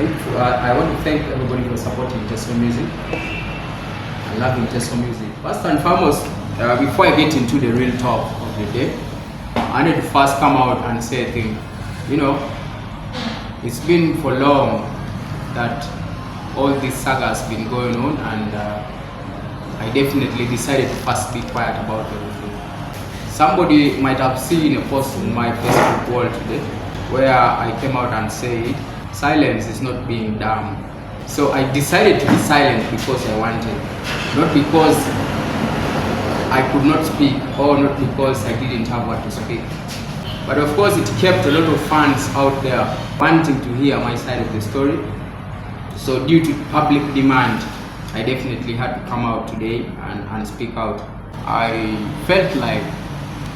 I want to thank everybody for supporting Teso music and loving Teso music. First and foremost, before I get into the real talk of the day, I need to first come out and say a thing. You know, it's been for long that all this saga has been going on, and I definitely decided to first be quiet about everything. Somebody might have seen a post on my Facebook wall today where I came out and said, silence is not being dumb. So I decided to be silent because I wanted, not because I could not speak or not because I didn't have what to speak. But of course it kept a lot of fans out there wanting to hear my side of the story. So due to public demand, I definitely had to come out today and speak out. I felt like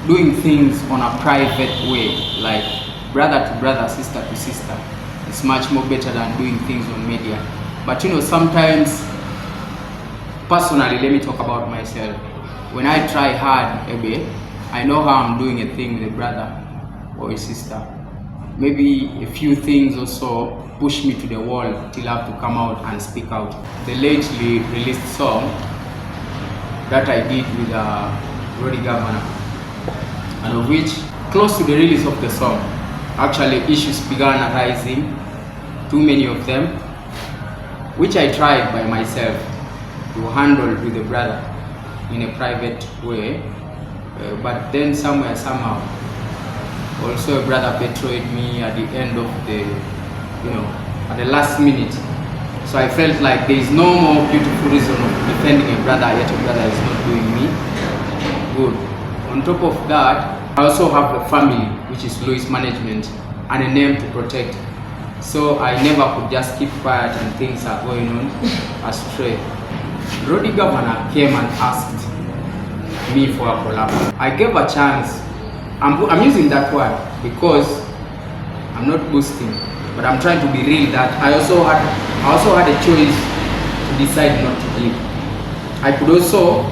doing things on a private way, like brother to brother, sister to sister. It's much more better than doing things on media. But you know, sometimes, personally, let me talk about myself. When I try hard a bit, I know how I'm doing a thing with a brother or a sister. Maybe a few things or so push me to the wall till I have to come out and speak out. The lately released song that I did with Rody Gavana, and of which, close to the release of the song, actually issues began arising, too many of them, which I tried by myself to handle with a brother in a private way, but then somehow, also a brother betrayed me at the end of the, at the last minute. So I felt like there is no more beautiful reason of defending a brother, yet a brother is not doing me good. On top of that, I also have a family, which is Louis Management, and a name to protect. So I never could just keep quiet and things are going on astray. Rody Gavana came and asked me for a collab. I gave a chance. I'm using that word because I'm not boasting, but I'm trying to be real that I also had a choice to decide not to give. I could also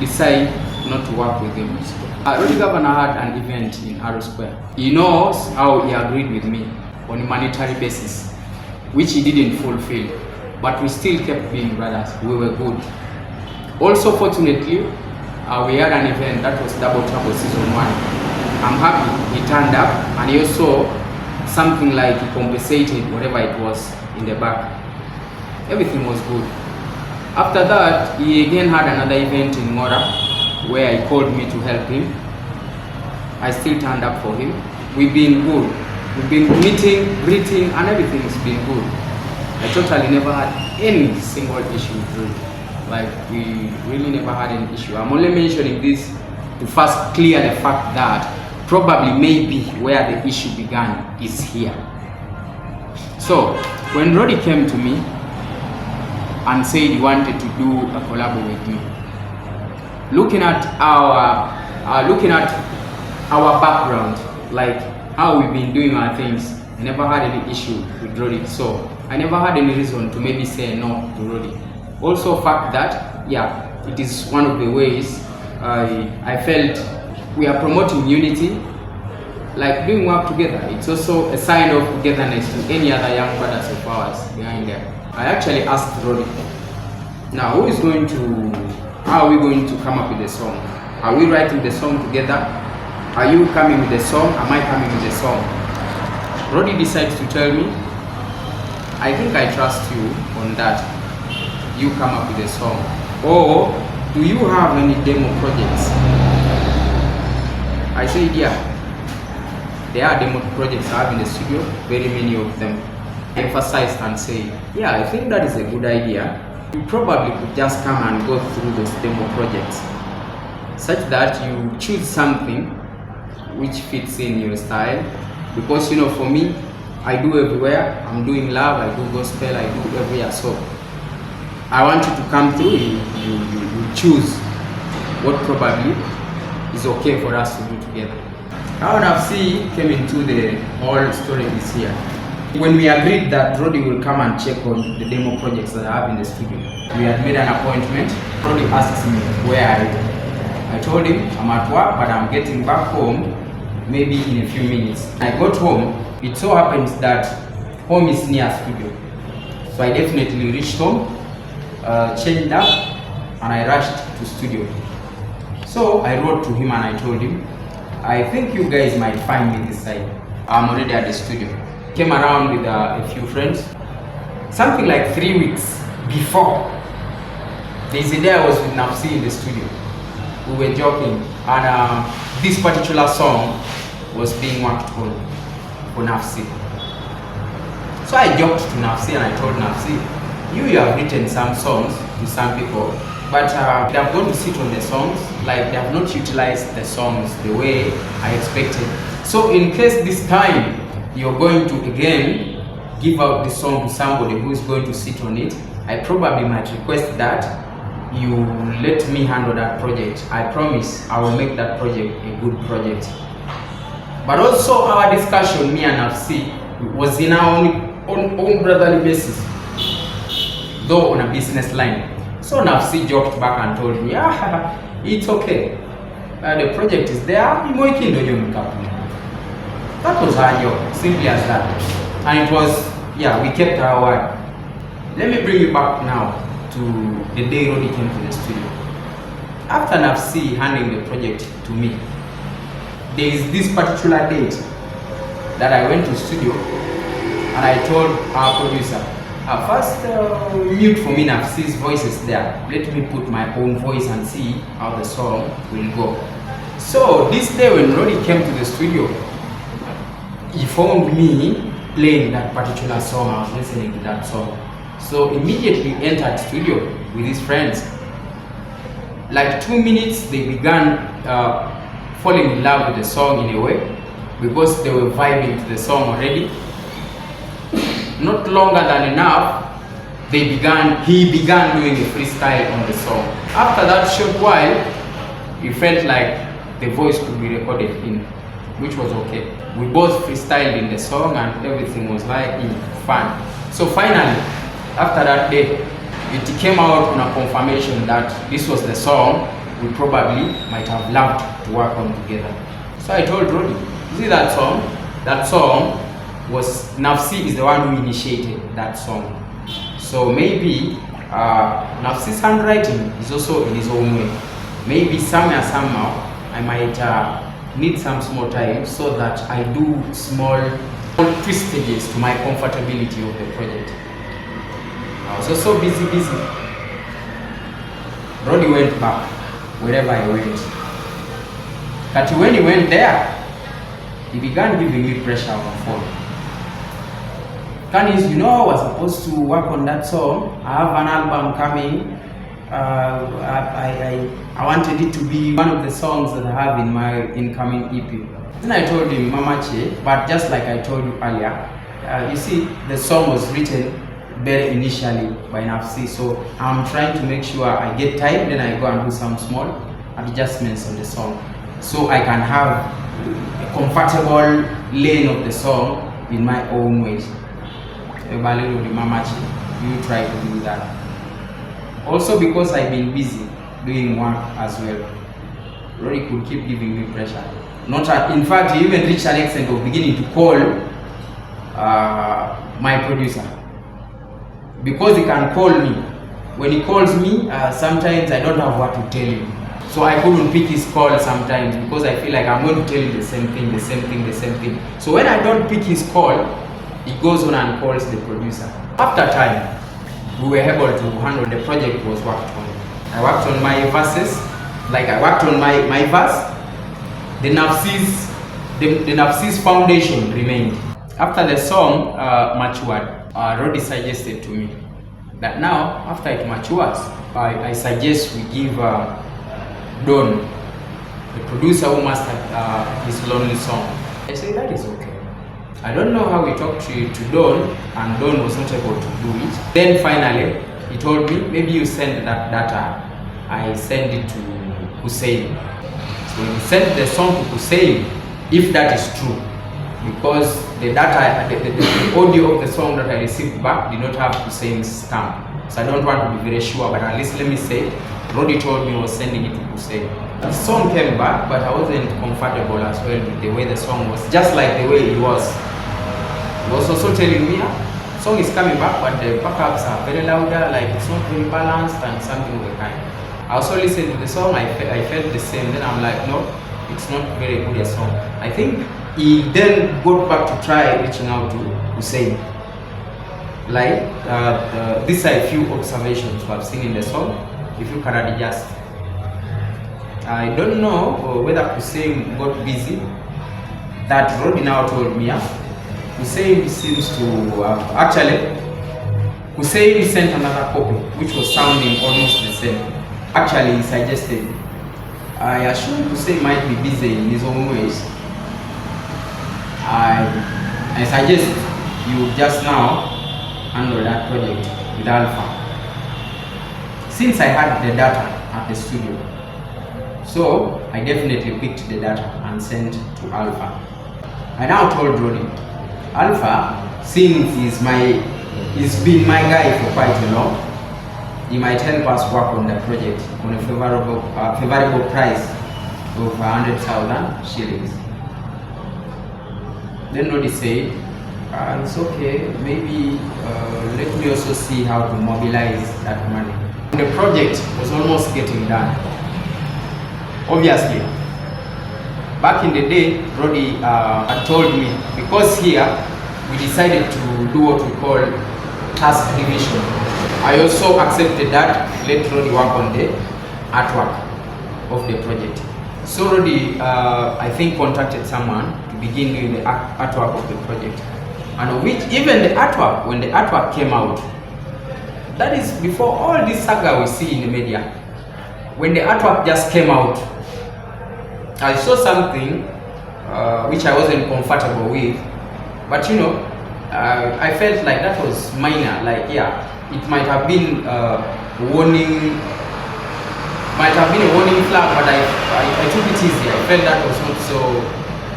decide not to work with him. Rody Gavana had an event in Arrow Square. He knows how he agreed with me on a monetary basis, which he didn't fulfill, but we still kept being brothers. We were good. Also, fortunately, we had an event that was Double Trouble Season 1. I'm happy he turned up, and he also something like he compensated whatever it was in the back. Everything was good. After that, he again had another event in Mora where he called me to help him. I still turned up for him. We've been good. We've been meeting, greeting, and everything has been good. I totally never had any single issue with Rody. Like, we really never had any issue. I'm only mentioning this to first clear the fact that probably maybe where the issue began is here. So, when Rody came to me and said he wanted to do a collab with me, looking at our background, like how we've been doing our things, I never had any issue with Rody. So I never had any reason to maybe say no to Rody. Also, fact that it is one of the ways I felt we are promoting unity, like doing work together. It's also a sign of togetherness to any other young brothers of ours behind there. I actually asked Rody, now how are we going to come up with a song? Are we writing the song together? Are you coming with the song? Am I coming with the song? Rody decides to tell me, I think I trust you on that. You come up with a song. Or do you have any demo projects? I said, yeah. There are demo projects I have in the studio, very many of them. I emphasized and say, yeah, I think that is a good idea. You probably could just come and go through those demo projects such that you choose something which fits in your style. Because for me, I do everywhere. I'm doing love, I do gospel, I do everywhere. So I want you to come through, you choose what probably is okay for us to do together. RNFC came into the whole story this year. When we agreed that Rody will come and check on the demo projects that I have in the studio, we had made an appointment. Rody asked me where are you? I told him I'm at work, but I'm getting back home maybe in a few minutes. I got home. It so happens that home is near studio. So I definitely reached home, changed up, and I rushed to studio. So I wrote to him and I told him, I think you guys might find me this side. I'm already at the studio. Came around with a few friends. Something like 3 weeks before, there's a day I was with Nafsi in the studio. We were joking, and this particular song was being worked on for Nafsi. So I joked to Nafsi and I told Nafsi, you have written some songs to some people, but they have gone to sit on the songs, like they have not utilized the songs the way I expected. So in case this time you're going to again give out the song to somebody who is going to sit on it, I probably might request that you let me handle that project. I promise I will make that project a good project. But also our discussion, me and Nafsi, was in our own brotherly basis, though on a business line. So Nafsi joked back and told me, yeah, it's okay. The project is there. That was our joke, simply as that. And it was, yeah, we kept our word. Let me bring you back now to the day Rody came to the studio. After Nafsi handing the project to me, there is this particular date that I went to studio and I told our producer, first mute for me Nafsi's voice is there. Let me put my own voice and see how the song will go. So this day when Rody came to the studio, he found me playing that particular song. I was listening to that song. So immediately entered studio with his friends. Like 2 minutes, they began falling in love with the song in a way, because they were vibing to the song already. Not longer than enough, he began doing a freestyle on the song. After that short while, he felt like the voice could be recorded in, which was okay. We both freestyled in the song and everything was like fun. So finally, after that day, it came out on a confirmation that this was the song we probably might have loved to work on together. So I told Rody, you see that song? That song was, Nafsi is the one who initiated that song. So maybe Nafsi's handwriting is also in his own way. Maybe somewhere, somehow, I might need some small time so that I do small twistages to my comfortability of the project. I was also busy. Rody went back wherever I went. But when he went there, he began giving me pressure on the phone. Cannis, you know, I was supposed to work on that song. I have an album coming. I wanted it to be one of the songs that I have in my incoming EP. Then I told him, Mamache, but just like I told you earlier, you see, the song was written very initially by Nafsi, so I'm trying to make sure I get time, then I go and do some small adjustments on the song, so I can have a comfortable lane of the song in my own way. You try to do that. Also because I've been busy doing work as well, Rody could keep giving me pressure. In fact, he even reached an extent of beginning to call my producer, because he can call me. When he calls me, sometimes I don't have what to tell him. So I couldn't pick his call sometimes because I feel like I'm going to tell you the same thing. So when I don't pick his call, he goes on and calls the producer. After time, we were able to handle the project was worked on. I worked on my verses, like I worked on my verse. The Nafsi's foundation remained. After the song matured, Rody suggested to me that now, after it matures, I suggest we give Don, the producer who mastered his lonely song. I said, that is okay. I don't know how we talked to Don, and Don was not able to do it. Then finally, he told me, maybe you send that data. I send it to Hussein. So when he sent the song to Hussein, if that is true, because the data, the audio of the song that I received back did not have Hussein's stamp. So I don't want to be very sure, but at least let me say, Rody told me he was sending it to Hussein. The song came back, but I wasn't comfortable as well with the way the song was, just like the way it was. He was also telling me, song is coming back, but the backups are very louder, like it's not very balanced and something of the kind. I also listened to the song, I felt the same. Then I'm like, no, it's not very good a song. I think he then got back to try reaching out to Hussein. Like, these are a few observations I've seen in the song, if you can adjust. I don't know whether Hussein got busy. That Rody now told me, Hussein seems to actually, Hussein sent another copy which was sounding almost the same. Actually, he suggested, I assume Hussein might be busy in his own ways. I suggest you just now handle that project with Alpha. Since I had the data at the studio, so I definitely picked the data and sent to Alpha. I now told Rody, Alpha, since he's been my guy for quite a long, he might help us work on the project on a favorable price of 100,000 shillings. Then Rody said, it's okay, maybe let me also see how to mobilize that money. The project was almost getting done. Obviously, back in the day, Rody had told me, because here we decided to do what we call task division. I also accepted that, let Rody work on the artwork of the project. So Rody, I think, contacted someone to begin doing the artwork of the project. And of which, even the artwork, when the artwork came out, that is before all this saga we see in the media. When the artwork just came out, I saw something which I wasn't comfortable with, but you know, I felt like that was minor. Like, yeah, it might have been a warning flag, but I took it easy. I felt that was not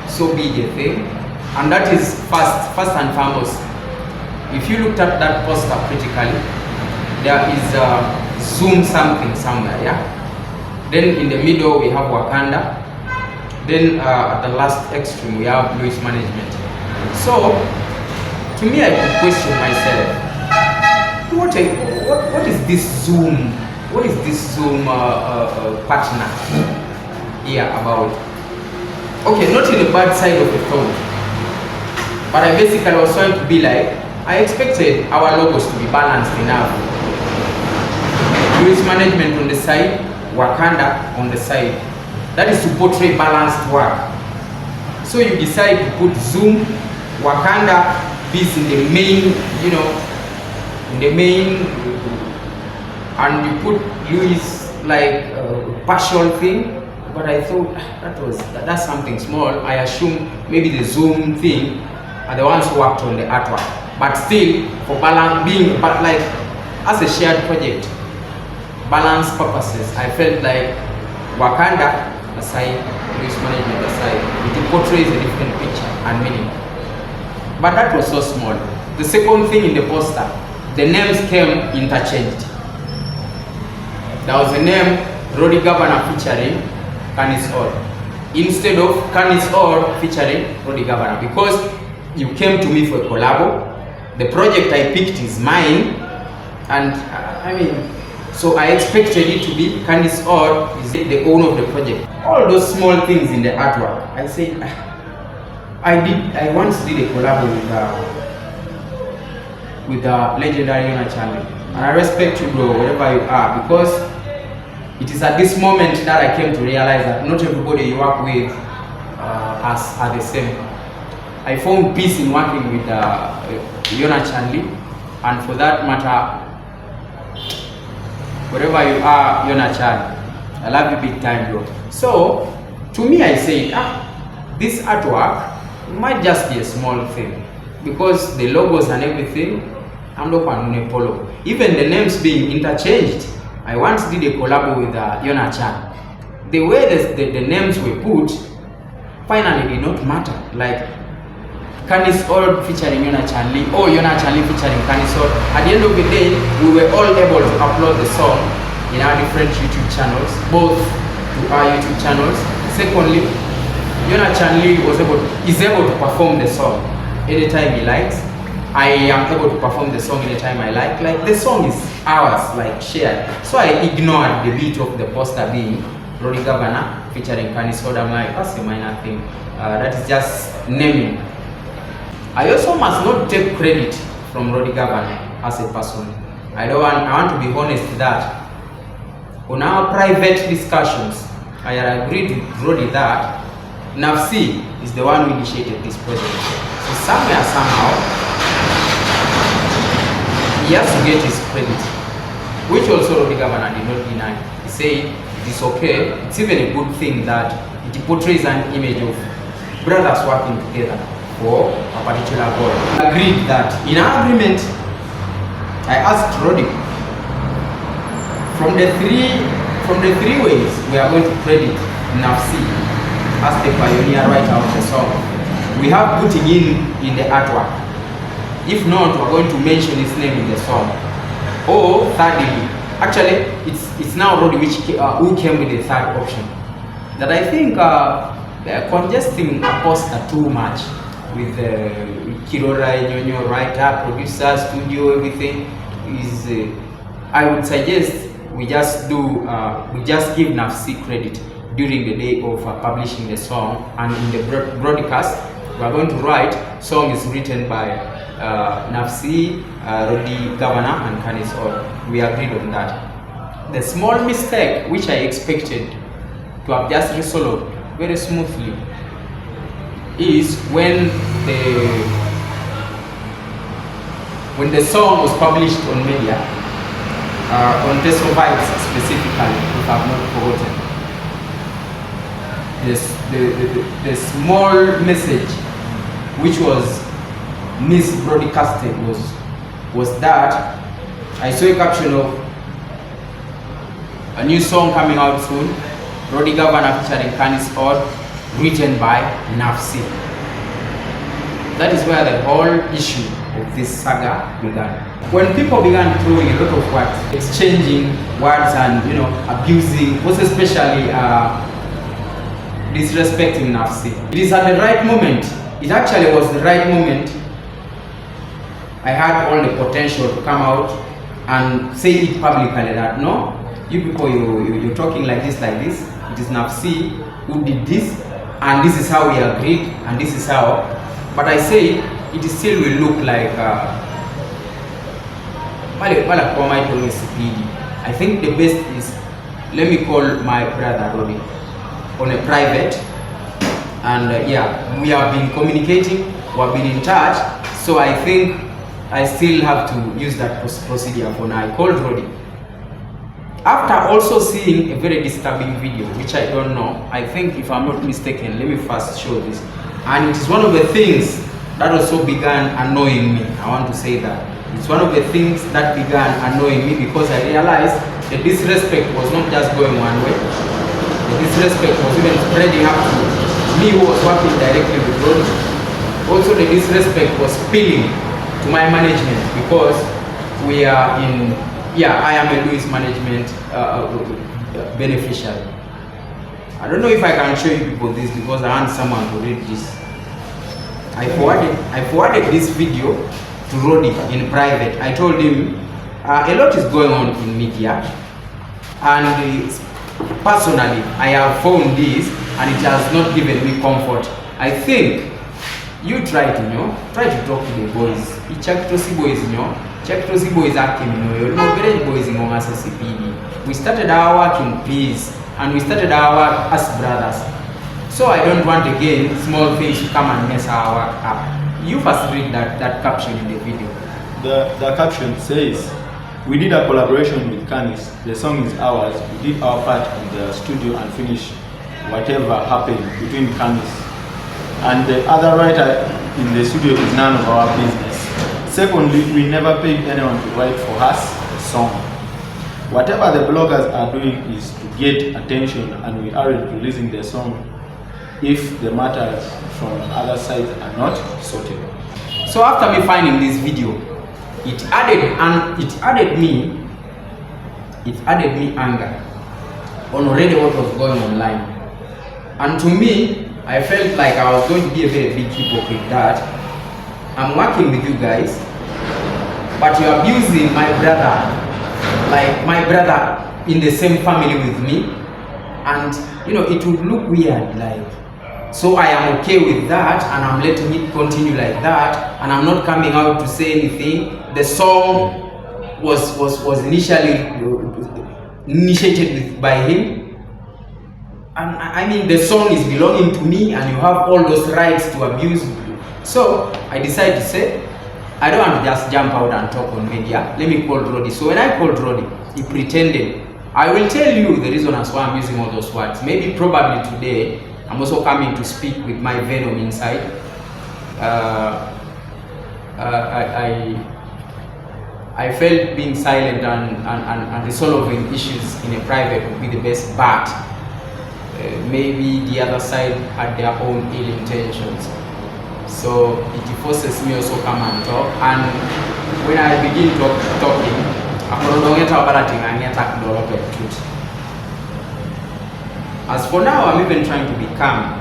so big a thing, and that is first and foremost. If you looked at that poster critically, there is zoom something somewhere, yeah. Then in the middle we have Wakanda. Then at the last extreme we have Louis management. So to me, I could question myself, what is this zoom? What is this zoom partner here about? Okay, not in the bad side of the thought, but I basically was trying to be like, I expected our logos to be balanced enough. Louis management on the side, Wakanda on the side. That is to portray balanced work. So you decide to put Zoom, Wakanda, this in the main, you know, in the main, and you put Louis like a partial thing. But I thought that's something small. I assume maybe the Zoom thing are the ones who worked on the artwork. But still, for balance, but like as a shared project, balance purposes, I felt like Wakanda aside, Louis management aside, it portrays a different picture and meaning. But that was so small. The second thing in the poster, the names came interchanged. There was a name Rody Gavana featuring Cannis Odd, instead of Cannis Odd featuring Rody Gavana, because you came to me for a collabo. The project I picked is mine, and I mean, so I expected it to be Cannis Odd is the owner of the project. All those small things in the artwork, I said, I once did a collab with the legendary Charlie, and I respect you, bro, wherever you are, because it is at this moment that I came to realize that not everybody you work with are the same. I found peace in working with Yona Chanli, and for that matter, wherever you are, Yona Chan, I love you big time, bro. So, to me, I say, this artwork might just be a small thing, because the logos and everything, I'm not on Polo. Even the names being interchanged. I once did a collab with Yona Chan. The way the names were put, finally did not matter. Like, Cannis Odd featuring Yona Chanli, or Yona Chanli featuring Cannis Odd. At the end of the day, we were all able to upload the song in our different YouTube channels, both to our YouTube channels. Secondly, Yona Chanli is able to perform the song anytime he likes. I am able to perform the song anytime I like. Like the song is ours, like shared. So I ignored the beat of the poster being Rody Gavana featuring Cannis Odd. I'm like, that's a minor thing. That is just naming. I also must not take credit from Rody Gavana as a person. I want to be honest that on our private discussions, I agreed with Rody that Nafsi is the one who initiated this project. So somewhere, somehow, he has to get his credit, which also Rody Gavana did not deny. He said it is okay, it's even a good thing that it portrays an image of brothers working together for a particular goal. I agreed that in our agreement, I asked Rody, from the three ways we are going to credit Nafsi as the pioneer writer of the song, we have putting in the artwork. If not, we're going to mention his name in the song. Or thirdly, actually, it's now Rody who came with the third option. That I think congesting a poster too much with Kirora, Nyonyo, writer, producer, studio, everything is. I would suggest we just give Nafsi credit during the day of publishing the song, and in the broadcast we are going to write song is written by Nafsi, Rody Gavana and Cannis Odd. We agreed on that. The small mistake which I expected to have just resolved very smoothly is when the song was published on media, on Teso specifically, if I've not forgotten. The small message which was misbroadcasted was that I saw a caption of a new song coming out soon, Rody Gavana featuring Cannis Odd, written by Nafsi. That is where the whole issue of this saga began. When people began throwing a lot of words, exchanging words and abusing, most especially disrespecting Nafsi. It is at the right moment. It actually was the right moment. I had all the potential to come out and say it publicly that no, you people, you're talking like this. It is Nafsi who did this, and this is how we agreed, and this is how. But I say it still will look like I think the best is, let me call my brother Rody on a private, and yeah, we have been communicating, we have been in touch, so I think I still have to use that procedure for now. I called Rody after also seeing a very disturbing video, which I don't know. I think, if I'm not mistaken, let me first show this. And it is one of the things that also began annoying me. I want to say that it's one of the things that began annoying me, because I realized the disrespect was not just going one way. The disrespect was even spreading up to me, who was working directly with Rody. Also, the disrespect was spilling to my management, because we are in, I am a Louis management beneficiary. I don't know if I can show you people this, because I want someone to read this. I forwarded this video to Rody in private. I told him a lot is going on in media, and personally I have found this and it has not given me comfort. I think you try to talk to the boys. We started our work in peace, and we started our work as brothers. So I don't want again small things to come and mess our work up. You first read that caption in the video. The caption says, "We did a collaboration with Cannis. The song is ours. We did our part in the studio and finished whatever happened between Cannis and the other writer in the studio is none of our business. Secondly, we never paid anyone to write for us a song. Whatever the bloggers are doing is to get attention, and we aren't releasing the song if the matters from other sides are not sorted." So after me finding this video, it added me anger on already what was going online. And to me, I felt like I was going to be a very big hypocrite that I'm working with you guys, but you're abusing my brother, like my brother in the same family with me, and you know, it would look weird, like, so I am okay with that, and I'm letting it continue like that, and I'm not coming out to say anything. The song was initially initiated by him, and I mean, the song is belonging to me, and you have all those rights to abuse. So I decided to say, I don't want to just jump out and talk on media. Let me call Rody. So when I called Rody, he pretended. I will tell you the reason as why I'm using all those words. Maybe probably today, I'm also coming to speak with my venom inside. I felt being silent and resolving issues in a private would be the best, but maybe the other side had their own ill intentions. So it forces me also come and talk, and when I begin talking, as for now, I'm even trying to be calm.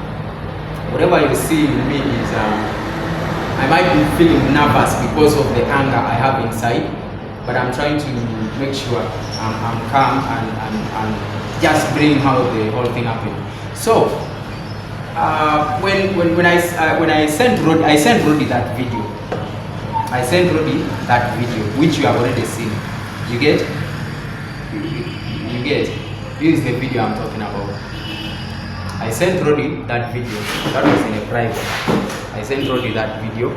Whatever you see in me is, I might be feeling nervous because of the anger I have inside, but I'm trying to make sure I'm calm and just bring how the whole thing happened. So when I sent Rody that video, which you have already seen. You get? You get? This is the video I'm talking about. I sent Rody that video. That was in a private. I sent Rody that video,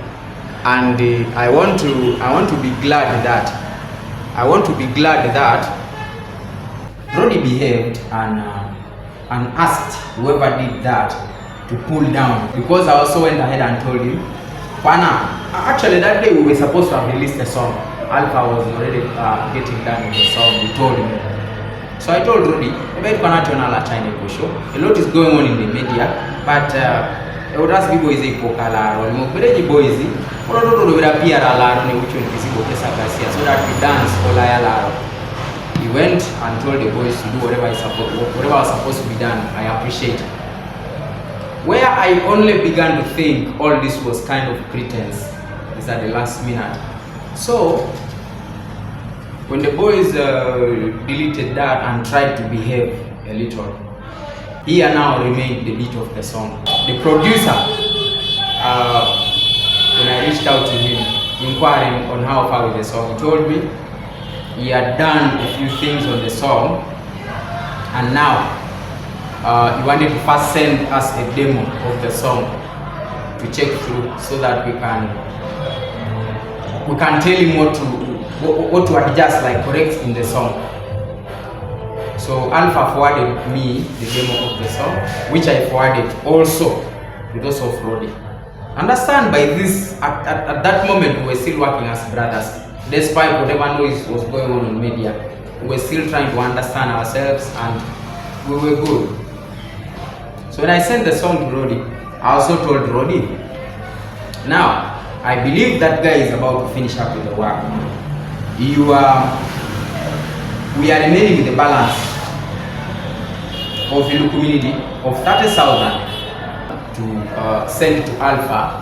and I want to be glad that Rody behaved and asked whoever did that to pull down, because I also went ahead and told him, Pana, actually that day we were supposed to have released a song. Alpha was already getting done with the song. He told me. So I told Rody, a lot is going on in the media, but so that we dance. He went and told the boys to do whatever was supposed to be done. I appreciate it. Where I only began to think all this was kind of pretense is at the last minute. So when the boys deleted that and tried to behave a little, here now remained the beat of the song. The producer, when I reached out to him inquiring on how far with the song, he told me he had done a few things on the song, and now he wanted to first send us a demo of the song to check through, so that we can tell him what to adjust, like correct in the song. So Alpha forwarded me the demo of the song, which I forwarded also to those of Rody. Understand, by this, at that moment we were still working as brothers. Despite whatever noise was going on in media, we were still trying to understand ourselves, and we were good. So when I sent the song to Rody, I also told Rody, now I believe that guy is about to finish up with the work. We are remaining with the balance of the community of 30,000 to send to Alpha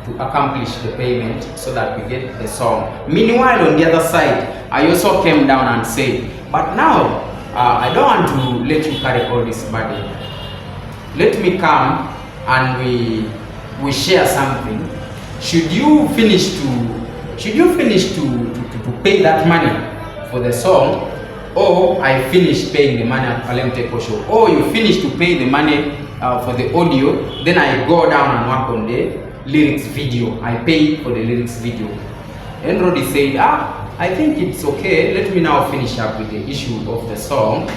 to accomplish the payment, so that we get the song. Meanwhile, on the other side, I also came down and said, but now I don't want to let you carry all this burden. Let me come and we share something. Should you finish to pay that money for the song, or I finish paying the money at Teso show, or you finish to pay the money for the audio, then I go down and work on the lyrics video. I pay for the lyrics video. And Rody said, I think it's okay. Let me now finish up with the issue of the song.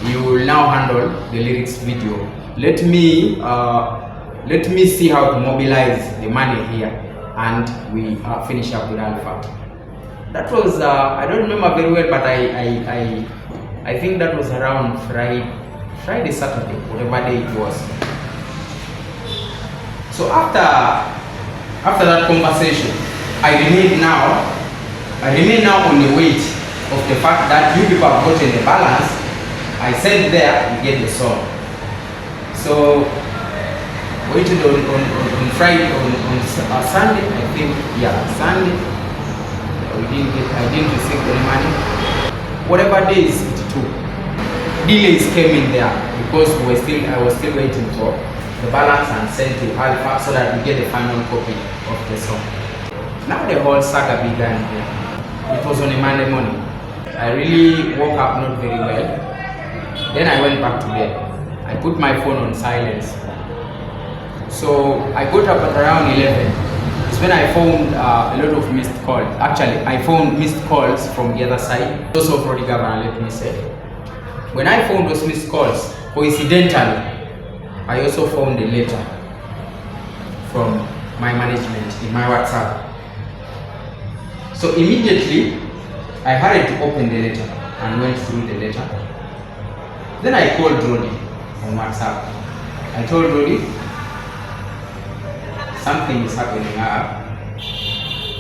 You will now handle the lyrics video. Let me see how to mobilize the money here, and we finish up with Alpha. That was I don't remember very well, but I think that was around Friday, Saturday, whatever day it was. So after that conversation, I remain now on the weight of the fact that you people have gotten the balance. I said there, you get the song. So waited on Friday, on Sunday, I think, yeah, Sunday. I didn't receive any money. Whatever days it took, delays came in there because I was still waiting for the balance and sent to Alpha so that we get the final copy of the song. Now the whole saga began here. It was on a Monday morning. I really woke up not very well. Then I went back to bed. I put my phone on silence. So I got up at around 11. It's when I found a lot of missed calls. Actually, I found missed calls from the other side. Also Rody Gavana, let me say. When I found those missed calls, coincidentally, I also found a letter from my management in my WhatsApp. So immediately, I hurried to open the letter and went through the letter. Then I called Rody on WhatsApp. I told Rody, something is happening up.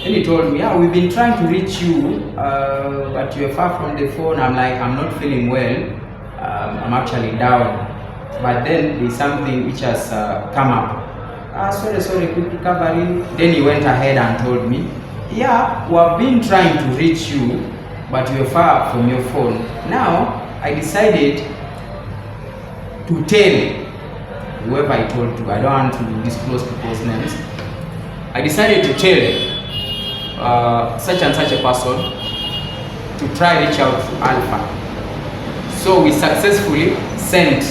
And he told me, yeah, we've been trying to reach you, but you're far from the phone. I'm like, I'm not feeling well. I'm actually down. But then there's something which has come up. Sorry, quick recovery. Then he went ahead and told me, yeah, we have been trying to reach you, but you're far from your phone. Now, I decided to tell whoever I told to. I don't want to disclose people's names. I decided to tell such and such a person to try reach out to Alpha. So we successfully sent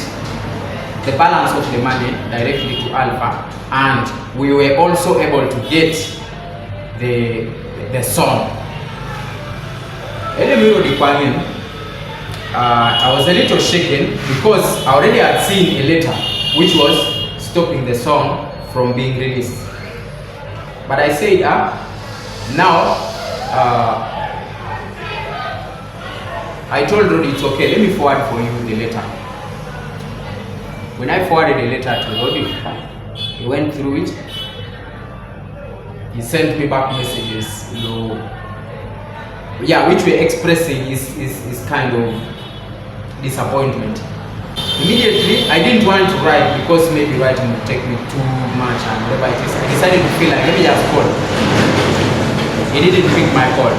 the balance of the money directly to Alpha, and we were also able to get the song. I was a little shaken because I already had seen a letter which was stopping the song from being released. But I said, now I told Rody, it's okay, let me forward for you the letter. When I forwarded the letter to Rody, he went through it. He sent me back messages, which were expressing his kind of disappointment. Immediately, I didn't want to write because maybe writing would take me too much and whatever it is. I decided to feel like, let me just call. He didn't pick my call.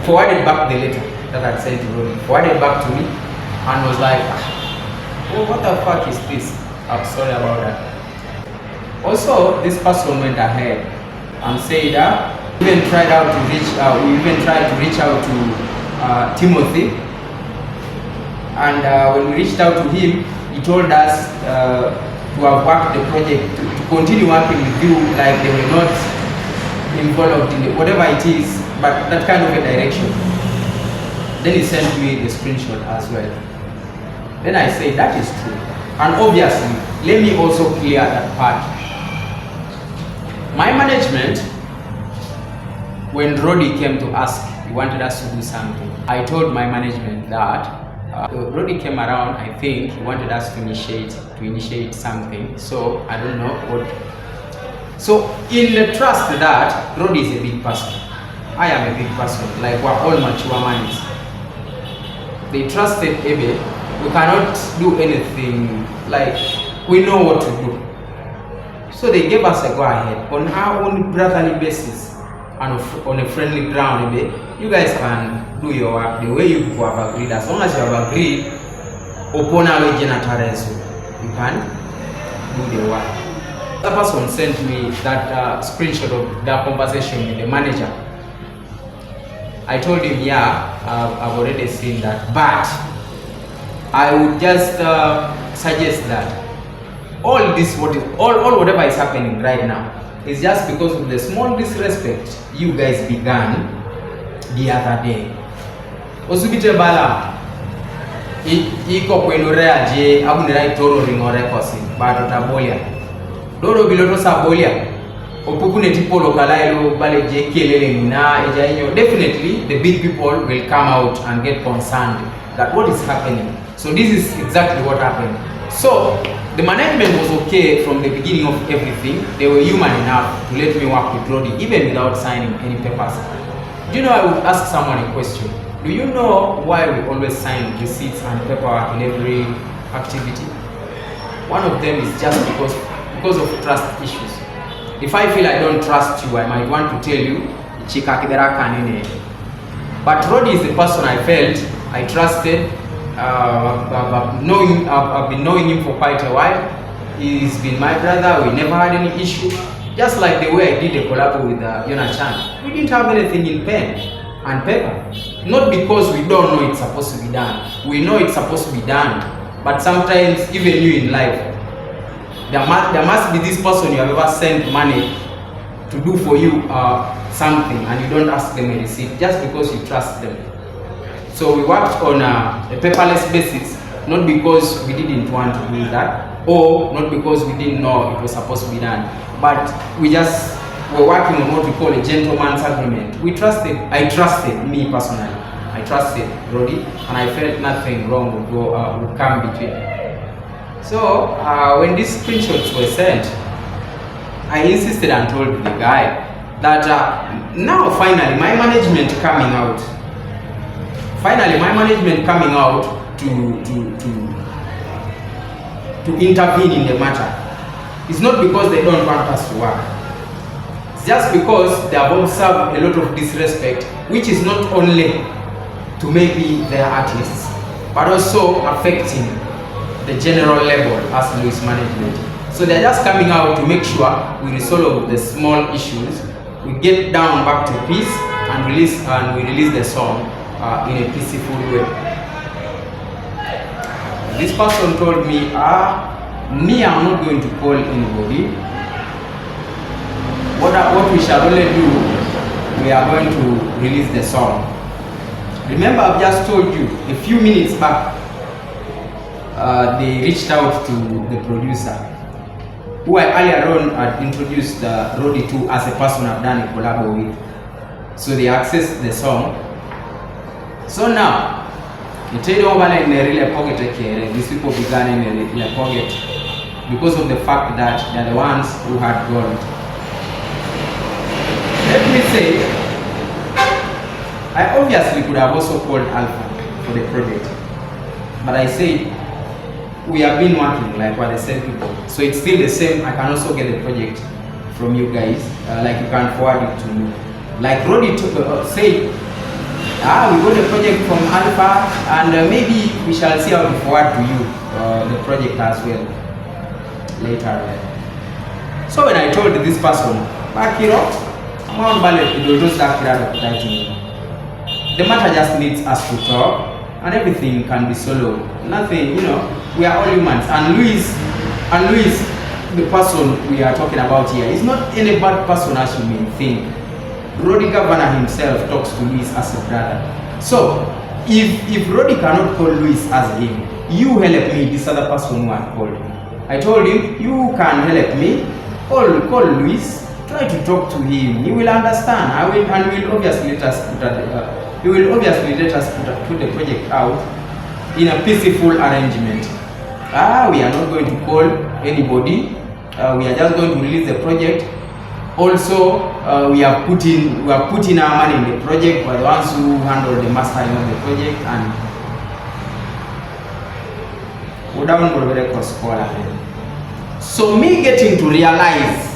Forwarded back the letter that I sent to Rody. Forwarded back to me and was like, oh, what the fuck is this? I'm sorry about that. Also, this person went ahead and said we even tried to reach out to Timothy, and when we reached out to him, he told us to have worked the project, to continue working with you like they were not involved in whatever it is, but that kind of a direction. Then he sent me the screenshot as well. Then I said, that is true. And obviously, let me also clear that part. My management, when Rody came to ask, he wanted us to do something, I told my management that Rody came around, I think he wanted us to initiate something. So I don't know what. So in the trust that Rody is a big person, I am a big person, like we're all mature minds. They trusted Ebe. We cannot do anything, like we know what to do. So they gave us a go ahead on our own brotherly basis and on a friendly ground. You guys can do your work the way you have agreed. As long as you have agreed upon our generations, you can do the work. The person sent me that screenshot of that conversation with the manager. I told him, yeah, I've already seen that, but I would just suggest that whatever is happening right now is just because of the small disrespect you guys began the other day. Osubite bala iko kwenurea je abunira itoro ringore kosi bato tabolia doro biloto sabolia opukune tipolo kalailo bale je kelele na ejainyo. Definitely the big people will come out and get concerned that what is happening. So this is exactly what happened. So the management was okay from the beginning of everything. They were human enough to let me work with Rody even without signing any papers. Do you know, I would ask someone a question. Do you know why we always sign receipts and paperwork in every activity? One of them is just because because of trust issues. If I feel I don't trust you, I might want to tell you, but Rody is the person I felt I trusted. I've been knowing him for quite a while. He's been my brother. We never had any issue. Just like the way I did a collab with Yona-chan. We didn't have anything in pen and paper. Not because we don't know it's supposed to be done. We know it's supposed to be done. But sometimes, even you in life, there must be this person you have ever sent money to do for you something, and you don't ask them a receipt just because you trust them. So we worked on a paperless basis, not because we didn't want to do that, or not because we didn't know it was supposed to be done, but we just were working on what we call a gentleman's agreement. I trusted me personally. I trusted Rody, and I felt nothing wrong would come between. So when these screenshots were sent, I insisted and told the guy that now finally my management coming out to intervene in the matter. It's not because they don't want us to work. It's just because they have observed a lot of disrespect, which is not only to maybe their artists, but also affecting the general level as Louis management. So they're just coming out to make sure we resolve the small issues, we get down back to peace, and we release the song in a peaceful way. This person told me, I'm not going to call anybody. What we shall only do, we are going to release the song. Remember, I've just told you a few minutes back, they reached out to the producer, who I earlier on had introduced Rody to as a person I've done a collab with. So they accessed the song. So now, these people began in their pocket because of the fact that they're the ones who had gold. Let me say, I obviously could have also called Alpha for the project, but I said, we have been working like what I said people, so it's still the same. I can also get the project from you guys, like you can forward it to me. Like Rody said, we got the project from Alpha, and maybe we shall see how to forward to you the project as well later. So when I told this person, the matter just needs us to talk, and everything can be solved. Nothing, we are all humans. And Luis, the person we are talking about here, is not any bad person as you may think. Rody Gavana himself talks to Luis as a brother. So, if Rody cannot call Luis as him, you help me, this other person who had called him. I told him, you can help me, call Luis, try to talk to him, he will understand. He will obviously let us put the project out in a peaceful arrangement. We are not going to call anybody. We are just going to release the project. Also, we are putting our money in the project. We are the ones who handle the mastering of the project, and so me getting to realize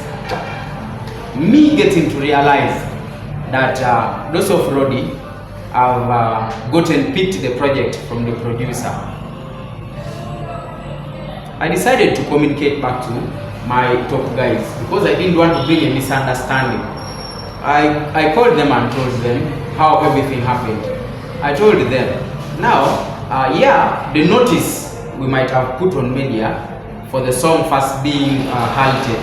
that those of Rody have picked the project from the producer, I decided to communicate back to my top guys because I didn't want to bring a misunderstanding. I called them and told them how everything happened. I told them, now, the notice we might have put on media for the song first being halted,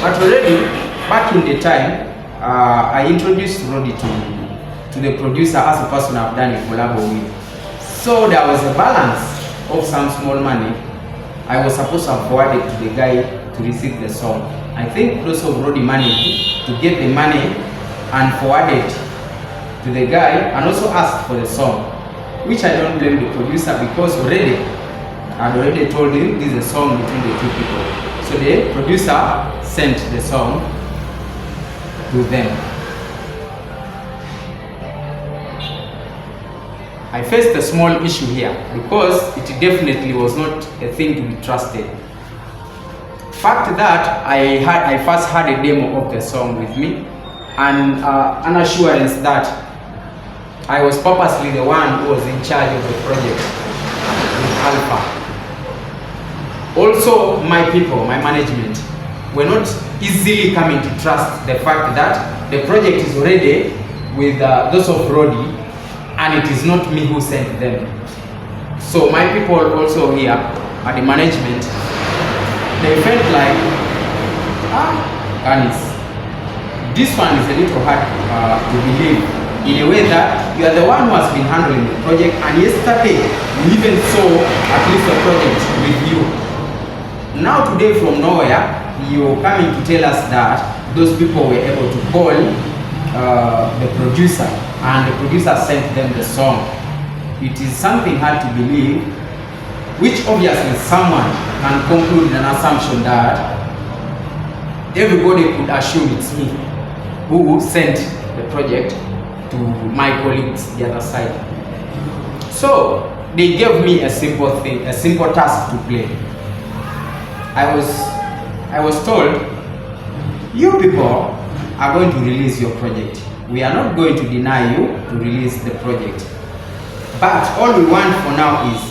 but already back in the time, I introduced Rody to the producer as a person I've done a collab with. So there was a balance of some small money I was supposed to have forwarded to the guy to receive the song. I think those of Rody managed to get the money and forwarded to the guy and also asked for the song, which I don't blame the producer because I'd already told him this is a song between the two people. So the producer sent the song to them. I faced a small issue here because it definitely was not a thing to be trusted. Fact that I first had a demo of the song with me, and an assurance that I was purposely the one who was in charge of the project with Alpha. Also, my people, my management, were not easily coming to trust the fact that the project is already with those of Rody, and it is not me who sent them. So my people also here at the management, they felt like, Cannis, this one is a little hard to believe, in a way that you are the one who has been handling the project, and yesterday we even saw at least a project with you. Now today from nowhere, you're coming to tell us that those people were able to call the producer, and the producer sent them the song. It is something hard to believe, which obviously someone can conclude an assumption that everybody could assume it's me who sent the project to my colleagues the other side. So they gave me a simple thing, a simple task to play. I was told, you people are going to release your project. We are not going to deny you to release the project. But all we want for now is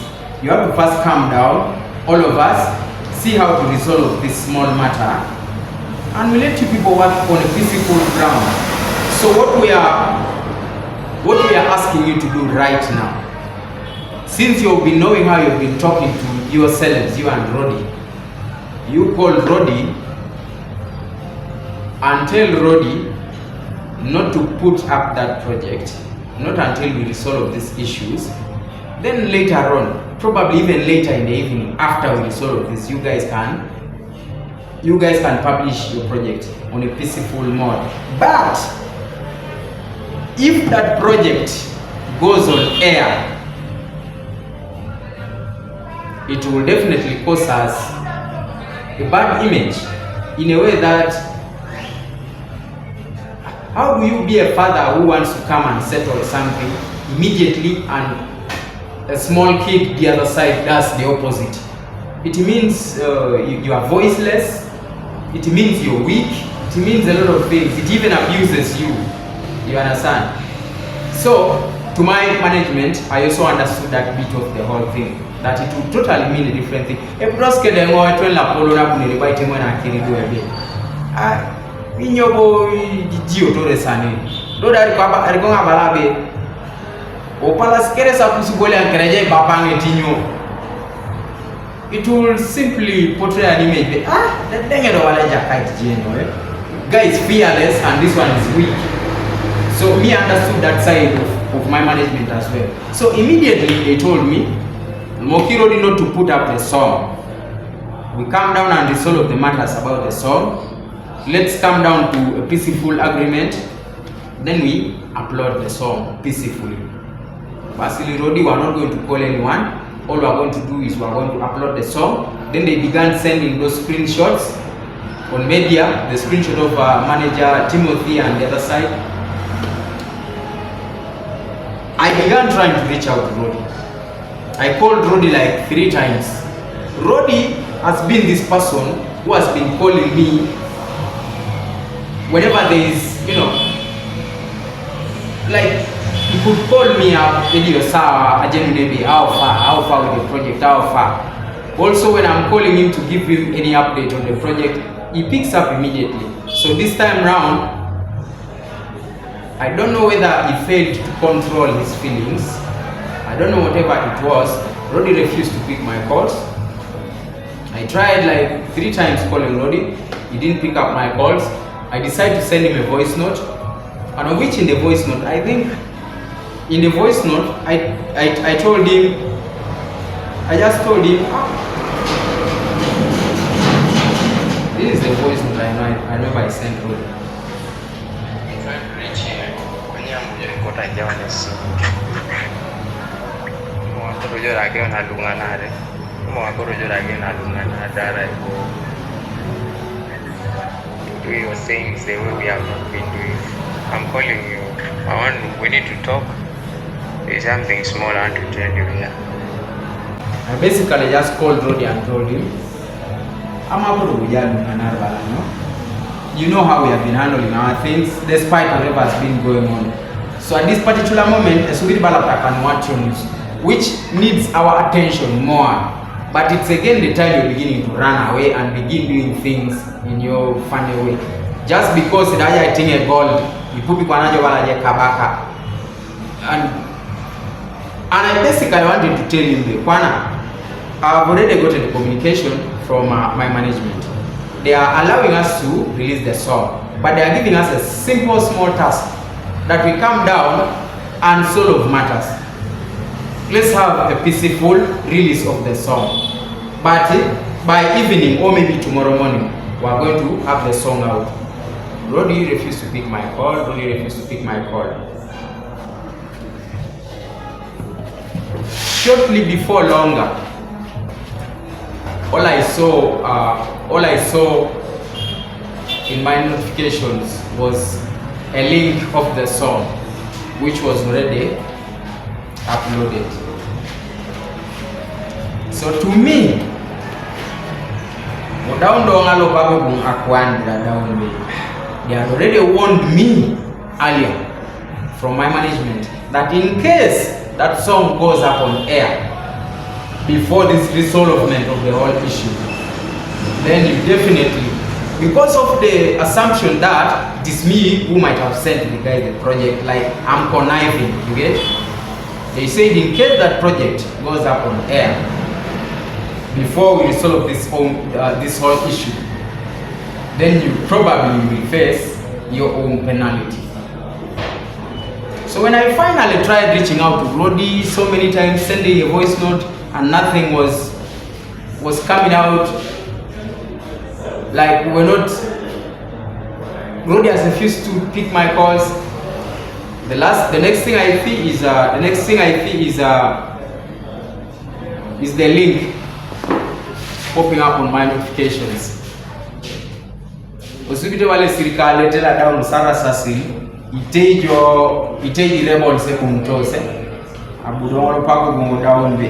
you have to first calm down, all of us, see how to resolve this small matter, and we let you people work on a peaceful ground. So what we are asking you to do right now, since you've been knowing how you've been talking to yourselves, you and Rody, you call Rody and tell Rody not to put up that project, not until we resolve these issues. Then later on, probably even later in the evening, after we resolve this, you guys can publish your project on a peaceful mode. But if that project goes on air, it will definitely cause us a bad image, in a way that, how do you be a father who wants to come and settle something immediately, and a small kid the other side does the opposite? It means you are voiceless, it means you're weak, it means a lot of things, it even abuses you. You understand? So to my management, I also understood that bit of the whole thing, that it would totally mean a different thing. Inyobo jio tore sane do dari ko aba ari ko ngabalabe o pala skere sa kusugole ankereje bapange tinyo. It will simply portray an image that denge do wala jakai jeno guy is fearless and this one is weak. So me understood that side of my management as well. So immediately they told me, Mokiro did not to put up the song. We come down and resolve the matters about the song. Let's come down to a peaceful agreement. Then we upload the song peacefully. Basically, Rody, we are not going to call anyone. All we are going to do is we are going to upload the song. Then they began sending those screenshots on media, the screenshot of manager Timothy and the other side. I began trying to reach out to Rody. I called Rody like 3 times. Rody has been this person who has been calling me whenever there is, like, he could call me up, Edokiyo, how far with the project, how far. Also, when I'm calling him to give him any update on the project, he picks up immediately. So this time round, I don't know whether he failed to control his feelings. I don't know whatever it was. Rody refused to pick my calls. I tried like 3 times calling Rody. He didn't pick up my calls. I decided to send him a voice note, and of which in the voice note, I think in the voice note, I told him, this is the voice note I remember I sent Rody. Do your things the way we have not been doing. I'm calling you. We need to talk. There's something small I want to tell you here. I basically just called Rody and told him I'm able to you know how we have been handling our things despite whatever has been going on. So at this particular moment, which needs our attention more. But it's again the time you're beginning to run away and begin doing things in your funny way. Just because I think a goal, you put people kabaka. And I basically wanted to tell him the I've already gotten the communication from my management. They are allowing us to release the song, but they are giving us a simple small task that we come down and solve matters. Let's have a peaceful release of the song, but by evening or maybe tomorrow morning we are going to have the song out. Rody refused to pick my call. Rody refused to pick my call. Shortly before longer, all I saw in my notifications was a link of the song which was already uploaded. So to me, they had already warned me earlier from my management that in case that song goes up on air before this resolvement of the whole issue, then you definitely, because of the assumption that it is me who might have sent the guy the project, like I'm conniving, you get? They said in case that project goes up on air before we resolve this whole issue, then you probably will face your own penalty. So when I finally tried reaching out to Rody so many times, sending a voice note, and nothing was coming out, like Rody has refused to pick my calls. The next thing I see is the link popping up on my notifications. Usibite wale sirikale tela down Sara Sasi iteji rebel se kumtose abudongo pako gungo down be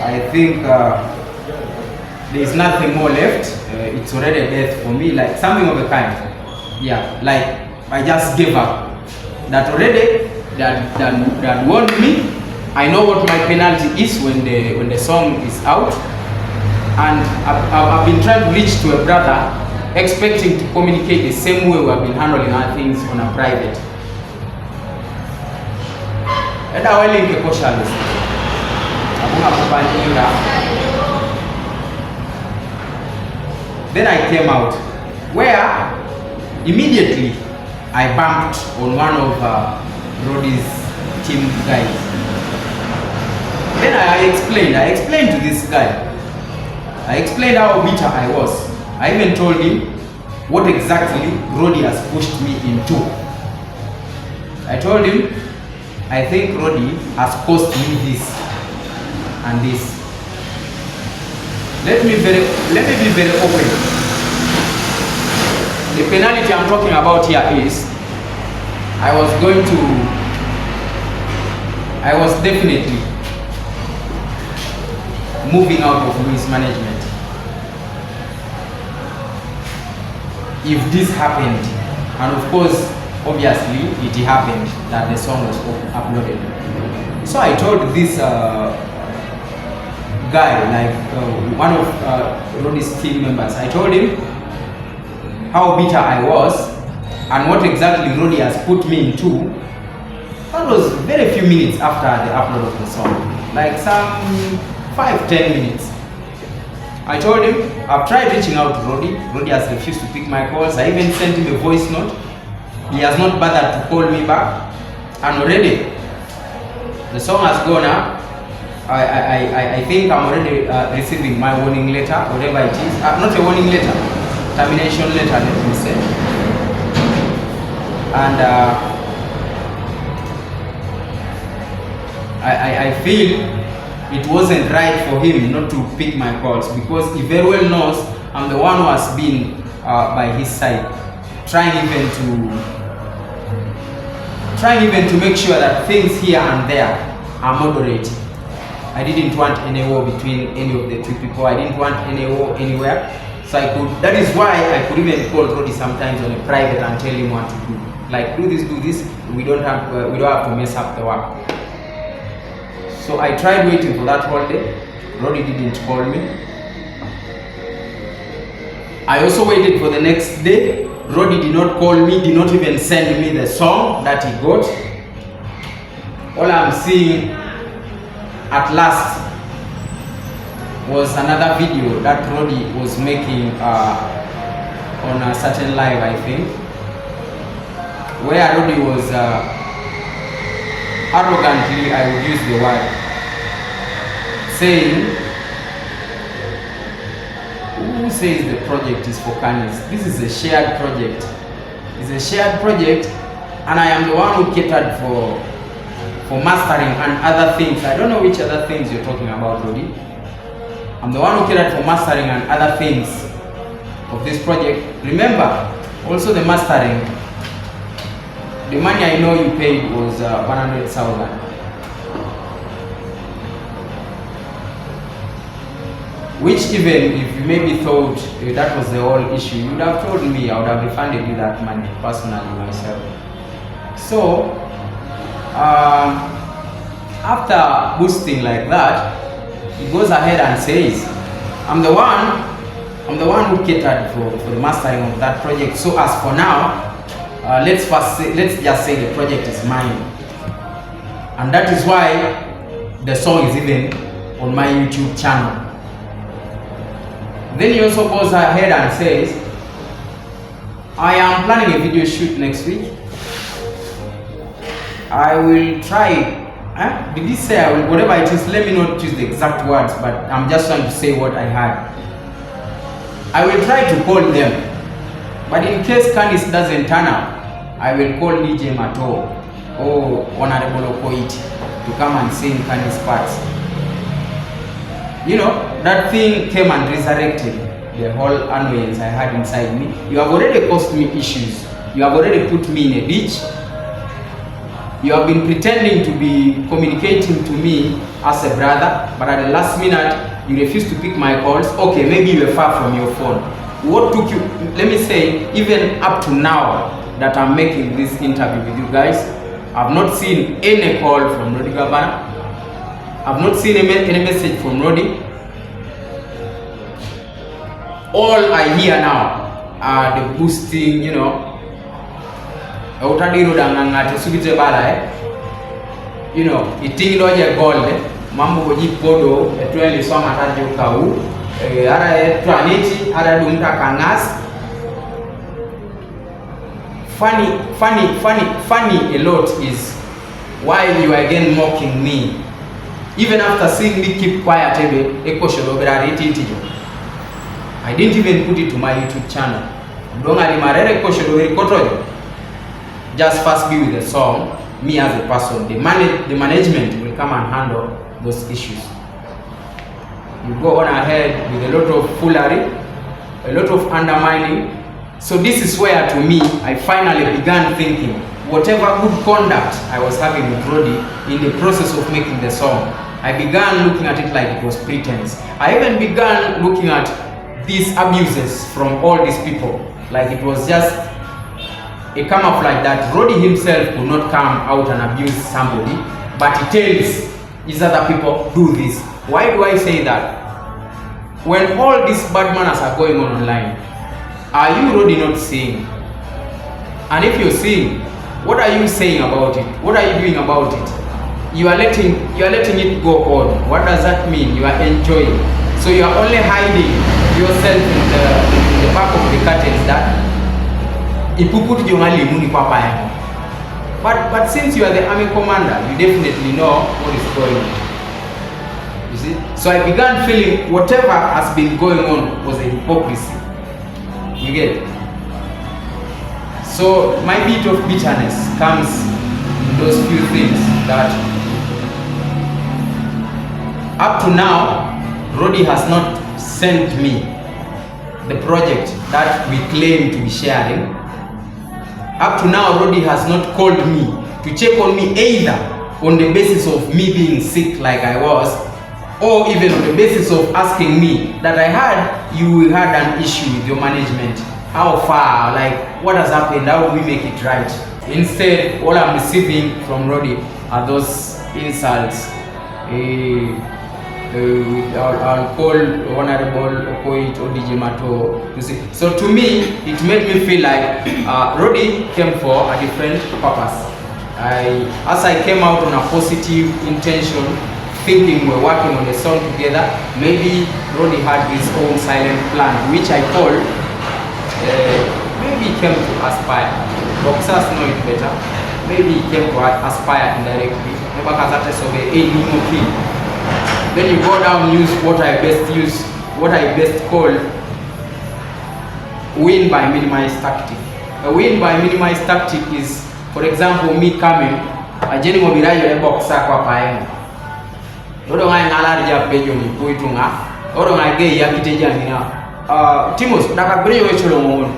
I think there is nothing more left. It's already a death for me, like something of a kind. Yeah, like I just gave up. That already that warned me. I know what my penalty is when the song is out, and I've been trying to reach to a brother, expecting to communicate the same way we have been handling our things on a private. And I will link a socialist. Then I came out, where immediately I bumped on one of Rody's team guys. Then I explained to this guy. I explained how bitter I was. I even told him what exactly Rody has pushed me into. I told him, I think Rody has cost me this and this. Let me be very open. The penalty I'm talking about here is I was definitely moving out of Louis' management. If this happened, and of course, obviously, it happened that the song was uploaded. So I told this guy, like one of Rody's team members, I told him how bitter I was and what exactly Rody has put me into. That was very few minutes after the upload of the song, like some 5-10 minutes. I told him I've tried reaching out to Rody. Rody has refused to pick my calls. I even sent him a voice note. He has not bothered to call me back. And already the song has gone up. I think I'm already receiving my warning letter, whatever it is. Not a warning letter, termination letter, let me say. And I feel it wasn't right for him not to pick my calls, because he very well knows I'm the one who has been by his side, trying even to make sure that things here and there are moderated. I I didn't want any war between any of the two people. I didn't want any war anywhere. So that is why I could even call Rody sometimes on a private and tell him what to do. Like, do this. We don't have to mess up the work. So I tried waiting for that whole day. Rody didn't call me. I also waited for the next day. Rody did not call me, did not even send me the song that he got. All I'm seeing at last was another video that Rody was making on a certain live, I think, where Rody was arrogantly, I would use the word, saying, who says the project is for Cannis? This is a shared project. It's a shared project, and I am the one who catered for mastering and other things. I don't know which other things you're talking about, Rody. I'm the one who catered for mastering and other things of this project. Remember, also the mastering, the money I know you paid was 100,000. Which even if you maybe thought that was the whole issue, you would have told me. I would have refunded you that money personally myself. So, after boosting like that, he goes ahead and says, I'm the one who catered for the mastering of that project. So as for now, let's just say the project is mine, and that is why the song is even on my YouTube channel. Then he also goes ahead and says, I am planning a video shoot next week. I will try. Did he say I will? Whatever it is, let me not use the exact words, but I'm just trying to say what I had. I will try to call them, but in case Cannis doesn't turn up, I will call DJ Mato or Honorable Okoiti to come and sing Cannis parts. You know, that thing came and resurrected the whole annoyance I had inside me. You have already caused me issues. You have already put me in a ditch. You have been pretending to be communicating to me as a brother, but at the last minute, you refuse to pick my calls. Okay, maybe you were far from your phone. What took you, let me say, even up to now that I'm making this interview with you guys, I've not seen any call from Rody Gavana. I've not seen any message from Rody. All I hear now are the boosting, you know, you know, eating loja gold, mambo goji podo, etweli soma tajo kau, ara etwaniti, ara dumta kangas. Funny a lot is why you are again mocking me. Even after seeing me keep quiet, I didn't even put it to my YouTube channel. Just first be with the song, me as a person. The management will come and handle those issues. You go on ahead with a lot of foolery, a lot of undermining. So this is where, to me, I finally began thinking, whatever good conduct I was having with Rody in the process of making the song, I began looking at it like it was pretense. I even began looking at these abuses from all these people like it was just a camouflage that Rody himself could not come out and abuse somebody, but he tells these other people, do this. Why do I say that? When all these bad manners are going on online, are you Rody not seeing? And if you're seeing, what are you saying about it? What are you doing about it? You are letting it go on. What does that mean? You are enjoying. So you are only hiding yourself in the back of the curtains that but since you are the army commander, you definitely know what is going on. You see? So I began feeling whatever has been going on was a hypocrisy. You get it? So my bit of bitterness comes in those few things that up to now, Rody has not sent me the project that we claim to be sharing. Up to now, Rody has not called me to check on me either on the basis of me being sick like I was, or even on the basis of asking me that I heard you had an issue with your management. How far? Like, what has happened? How do we make it right? Instead, all I'm receiving from Rody are those insults. I'll call Honorable Okoit or DJ Mato to say. So to me, it made me feel like Rody came for a different purpose. As I came out on a positive intention, thinking we're working on the song together, maybe Rody had his own silent plan, which I call maybe he came to aspire. Boxers know it better. Maybe he came to aspire indirectly. Then you go down and use what I best call win by minimized tactic. A win by minimized tactic is, for example, me coming, a general mobile boxer kwa paenga. Odo ngai ngala rija pejo ni kuitunga. Odo ngai ge yakiteja ngina. Timos nakabreyo echolo ngono.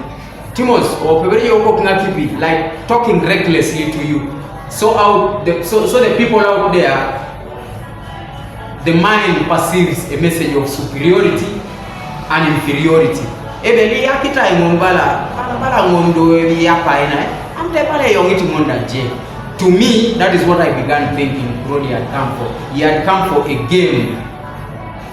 Timos or pebreyo oko kinga kipi, like talking recklessly to you. So the people out there, the mind perceives a message of superiority and inferiority. Ebeli yakita ingombala bala ngondo yapa ina. Amte pale yongiti monda je. To me, that is what I began thinking Rody had come for. He had come for a game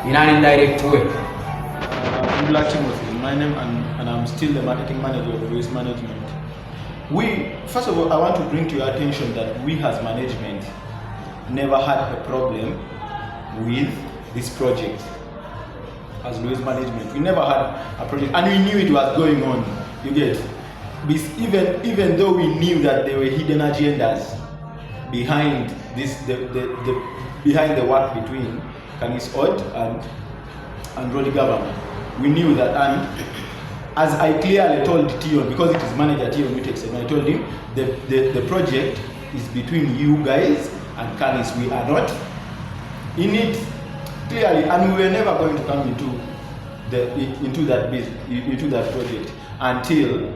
in an indirect way. I'm Black Timothy, my name, and I'm still the marketing manager of Waste Management. First of all, I want to bring to your attention that we as management never had a problem with this project. As Waste Management, we never had a project, and we knew it was going on. You get? Even though we knew that there were hidden agendas behind this, behind the work between Cannis Odd and Rody Gavana, we knew that. And as I clearly told Tion, because it is manager Tion Mutex, and I told him the project is between you guys and Cannis. We are not in it clearly, and we were never going to come into that project until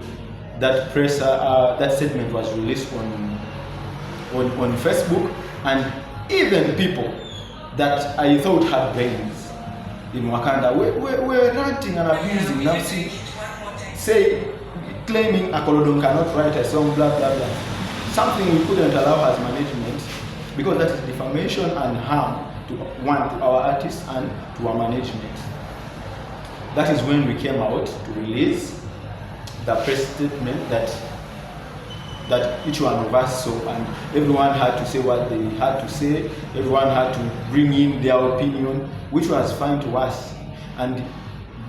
that statement was released on Facebook, and even people that I thought had brains in Wakanda were ranting and abusing Nafsi, claiming Akolodon cannot write a song, blah blah blah. Something we couldn't allow as management, because that is defamation and harm to our artists and to our management. That is when we came out to release the press statement that each one of us saw, and everyone had to say what they had to say. Everyone had to bring in their opinion, which was fine to us. And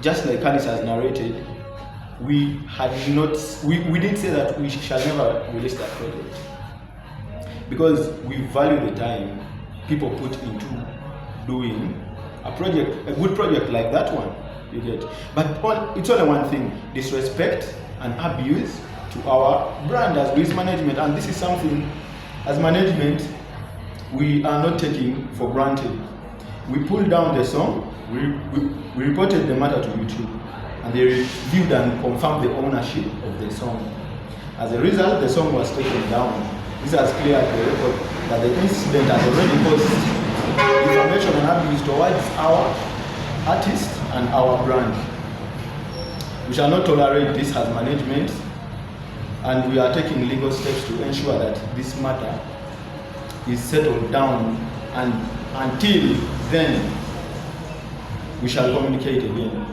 just like Cannis has narrated, we did say that we shall never release that project, because we value the time people put into doing a good project like that one. You get? But it's only one thing: disrespect and abuse to our brand as Waste Management. And this is something, as management, we are not taking for granted. We pulled down the song, we reported the matter to YouTube, and they reviewed and confirmed the ownership of the song. As a result, the song was taken down. This has cleared the record that the incident has already caused defamation and abuse towards our artists and our brand. We shall not tolerate this as management, and we are taking legal steps to ensure that this matter is settled down, and until then we shall communicate again.